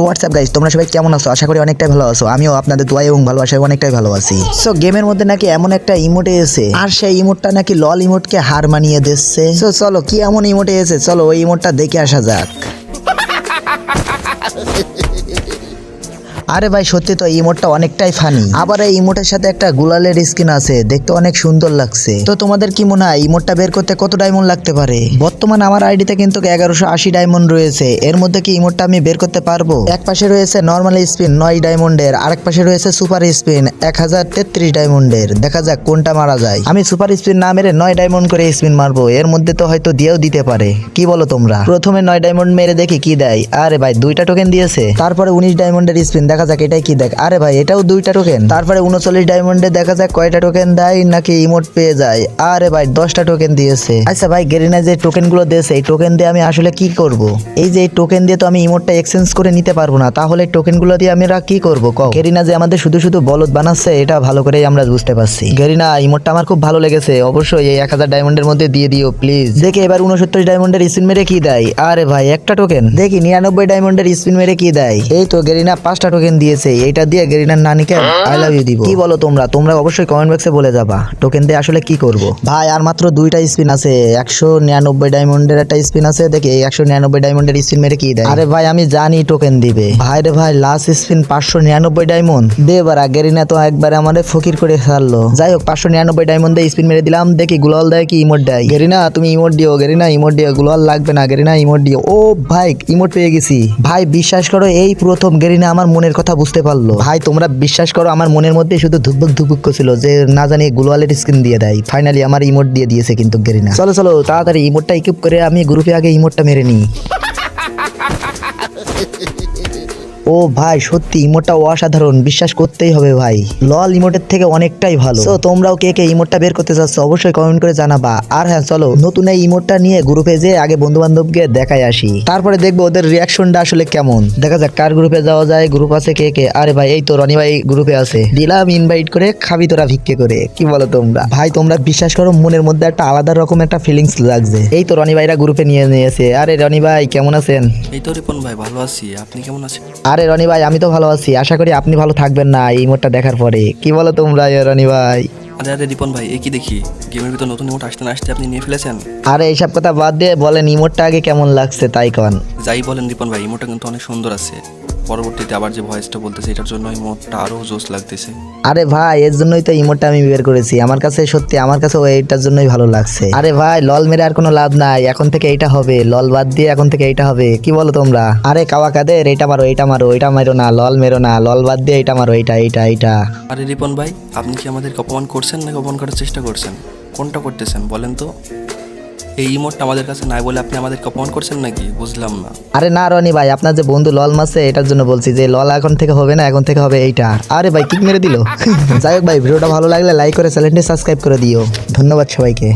WhatsApp guys, তোমরা সবাই কেমন আছো? আশা করি অনেকটাই ভালো আছো। আমিও আপনাদের দোয়া এবং ভালোবাসায় অনেকটাই ভালো আছি। সো গেমের মধ্যে নাকি এমন একটা ইমোট এসেছে, আর সেই ইমোটটা নাকি লল ইমোটকে হার মানিয়ে দিচ্ছে। সো চলো কি এমন ইমোটে এসেছে, চলো ওই ইমোটটা দেখে আসা যাক। আরে ভাই সত্যি তো ইমোটটা অনেকটাই ফানি। আবার এই ইমোটের সাথে একটা গুলালের স্কিন আছে, দেখতে অনেক সুন্দর লাগছে। তো তোমাদের কি মনে হয় ইমোটটা বের করতে কত ডায়মন্ড লাগতে পারে? বর্তমান আমার আইডিতে কিন্তু 1180 ডায়মন্ড রয়েছে। এর মধ্যে কি ইমোটটা আমি বের করতে পারবো? এক পাশে রয়েছে নর্মাল স্পিন 9 ডায়মন্ডের, আরেক পাশে রয়েছে সুপার স্পিন 1033 ডায়মন্ডের। দেখা যাক কোনটা মারা যায়। আমি সুপার স্পিন না মেরে 9 ডায়মন্ড করে স্পিন মারবো, এর মধ্যে তো হয়তো দিয়েও দিতে পারে। কি বলো তোমরা? প্রথমে 9 ডায়মন্ড মেরে দেখি কি দেয়। আরে ভাই 2টা টোকেন দিয়েছে। তারপরে 19 ডায়মন্ডের স্পিন, দেখা যাক এটাই কি দেখ। আরে ভাই এটাও 2টা টোকেন। তারপরে 39 ডায়মন্ডে দেখা যাক কয়টা টোকেন দেয় নাকি ইমোট পেয়ে যায়। আরে ভাই 10টা টোকেন দিয়েছে। আচ্ছা ভাই গেরিনা যে টোকেন গুলো দিয়েছে, এই টোকেন দিয়ে আমি আসলে কি করব? এই যে এই টোকেন দিয়ে তো আমি ইমোটটা এক্সচেঞ্জ করে নিতে পারবো না, তাহলে টোকেন গুলো দিয়ে আমরা কি করবো কও? গেরিনা যে আমাদের শুধু শুধু বলদ বানাচ্ছে, এটা ভালো করেই আমরা বুঝতে পারছি। গেরিনা ইমোটটা আমার খুব ভালো লেগেছে, অবশ্যই এই 1000 ডায়মন্ডের মধ্যে দিয়ে দিও প্লিজ। দেখি এবার 69 ডায়মন্ডের স্পিন মেরে কি দেয়। আরে ভাই একটা টোকেন। দেখি 99 ডায়মন্ডের স্পিন মেরে কি দেয়। এই তো গেরিনা 5টা টোকেন দিয়েছে। এইটা দিয়ে গেরিনার নানিকে আই লাভ ইউ দিব। কি বলো তোমরা অবশ্যই কমেন্ট বক্সে বলে যাবা টোকেন দিয়ে আসলে কি করব। ভাই আর মাত্র 2টা স্পিন আছে। 199 ডায়মন্ডের একটা স্পিন আছে, দেখি 199 ডায়মন্ডের স্পিন মেরে কি দেয়। আরে ভাই আমি জানি টোকেন দিবে। ভাই রে ভাই লাস্ট স্পিন 599 ডায়মন্ড দে বারা। গেরিনা তো একবারে আমাদের ফকির করে ছাড়লো। যাই হোক 599 ডায়মন্ড দিয়ে স্পিন মেরে দিলাম, দেখি গ্লোয়াল দেয় কি ইমোট দেয়। গেরিনা তুমি ইমোট দিও, গেরিনা ইমোট দিও, গ্লোয়াল লাগবে না, গেরিনা ইমোট দিও। ও ভাই ইমোট পেয়ে গেছি। ভাই বিশ্বাস করো এই প্রথম গেরিনা আমার মনের কথা বুঝতে পারলো। ভাই তোমরা বিশ্বাস করো আমার মনের মধ্যে শুধু ধুকবুক ধুকবুক করছিল যে না জানি গ্লোয়ালের স্ক্রিন দিয়ে দেয়। ফাইনালি আমার ইমোট দিয়ে দিয়েছে কিন্তু গেরিনা। চলো চলো তাড়াতাড়ি ইমোটটা ইকুইপ করে আমি গ্রুপে আগে ইমোটটা মেরে নিই। ও ভাই সত্যি ইমোটটা অসাধারণ, বিশ্বাস করতেই হবে ভাই। লল ইমোটের থেকে অনেকটাই ভালো। তো তোমরাও কে কে ইমোটটা বের করতে চাচ্ছ অবশ্যই কমেন্ট করে জানাবা। আর হ্যাঁ চলো নতুন এই ইমোটটা নিয়ে গ্রুপে যে আগে বন্ধু বান্ধবকে দেখাই আসি, তারপরে দেখবো ওদের রিয়াকশনটা আসলে কেমন। দেখা যাক কার গ্রুপে যাওয়া যায়। গ্রুপ আছে কে কে? আরে ভাই এই তো রনি ভাই গ্রুপে আছে, দিলাম ইনভাইট করে। খাবি তোরা ভিক্ষে করে। কি বলো তোমরা? ভাই তোমরা বিশ্বাস করো মনের মধ্যে একটা আলাদা রকম একটা ফিলিংস লাগছে। এই তো রনি ভাইরা গ্রুপে নিয়ে নিয়েছে। আরে রনি ভাই কেমন আছেন? এই তো রিপন ভাই ভালো আছি, আপনি কেমন আছেন? আরে রনি ভাই আমি তো ভালো আছি, আশা করি আপনি ভালো থাকবেন না এই ইমোটটা দেখার পরে। কি বলো তোমরা রনি ভাই? আরে আরে রিপন ভাই এ কি দেখি গেমের ভিতর নতুন ইমোট আসতে না আসতে আপনি নিয়ে ফেলেছেন। আরে এইসব কথা বাদ দিয়ে বলেন ইমোটটা আগে কেমন লাগছে তাই কন। যাই বলেন রিপন ভাই ইমোটটা কিন্তু অনেক সুন্দর আছে। পরবর্তীতে আবার যে ভয়েসটা বলতেছে এটার জন্য ইমোটটা আরো জোস লাগতেছে। আরে ভাই এর জন্যই তো ইমোটটা আমি বের করেছি। আমার কাছে সত্যি আমার কাছে এইটার জন্যই ভালো লাগছে। আরে ভাই লল মেরে আর কোনো লাভ নাই, এখন থেকে এইটা হবে। লল বাদ দিয়ে এখন থেকে এইটা হবে। কি বলো তোমরা? আরে কাওয়া কাদের এইটা মারো, এইটা মারো, এইটা মারো না, লল মেরো না, লল বাদ দিয়ে এইটা মারো, এইটা এইটা এইটা। আরে রিপন ভাই আপনি কি আমাদেরকে অপমান করছেন নাকি অপমান করার চেষ্টা করছেন? কোনটা করতেছেন বলেন তো? এই ইমোটটা আমাদের কাছে নাই বলে আপনি আমাদেরকে অপমান করছেন নাকি? বুঝলাম না। আরে না রনি ভাই আপনার যে বন্ধু লল মারছে এটার জন্য বলছি যে লল এখন থেকে হবে না, এখন থেকে হবে এইটা। আরে ভাই কিক মেরে দিল। যাই হোক ভাই ভিডিওটা ভালো লাগলে লাইক করে চ্যানেলটি সাবস্ক্রাইব করে দিও। ধন্যবাদ সবাইকে।